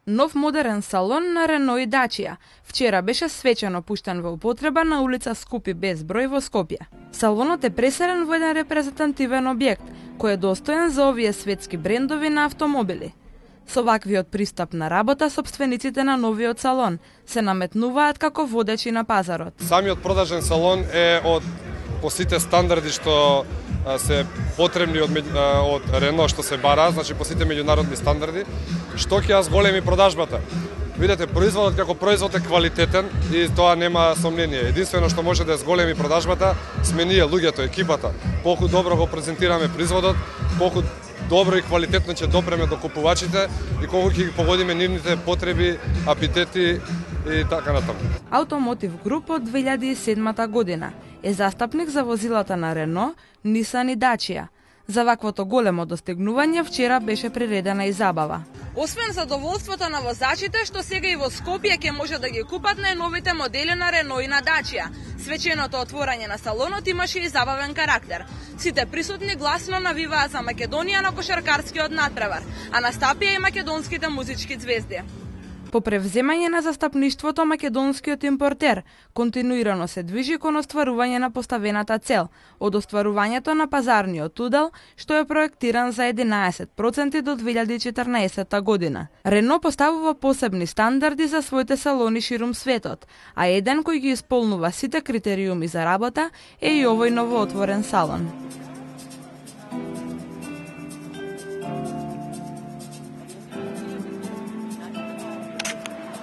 Нов модерен салон на Рено и Дачија вчера беше свечено пуштен во употреба на улица Скупи Безброј во Скопје. Салонот е преселен во еден репрезентативен објект, кој е достоен за овие светски брендови на автомобили. Со ваквиот пристап на работа, собствениците на новиот салон се наметнуваат како водечи на пазарот. Самиот продажен салон е по сите стандарди што се потребни од Рено, што се бара, значи по сите меѓународни стандарди, што ќе ја зголеми продажбата. Видете, производот како производ е квалитетен и тоа нема сомнение. Единствено што може да ја зголеми продажбата сме ние, луѓето, екипата. Колку добро го презентираме производот, колку добро и квалитетно ќе допреме до купувачите и колку ќе ги погодиме нивните потреби, апетити и така натаму. Automotive Group од 2007 година е застапник за возилата на Рено, Нисан и Дачија. За ваквото големо достигнување вчера беше приредена и забава. Освен задоволството на возачите, што сега и во Скопје ќе може да ги купат најновите модели на Рено и на Дачија. Свеченото отворање на салонот имаше и забавен карактер. Сите присутни гласно навиваа за Македонија на кошаркарскиот надпревар, а настапија и македонските музички ѕвезди. По превземање на застапништвото, македонскиот импортер континуирано се движи кон остварување на поставената цел од остварувањето на пазарниот удел, што е проектиран за 11% до 2014 година. Рено поставува посебни стандарди за своите салони ширум светот, а еден кој ги исполнува сите критериуми за работа е и овој новоотворен салон.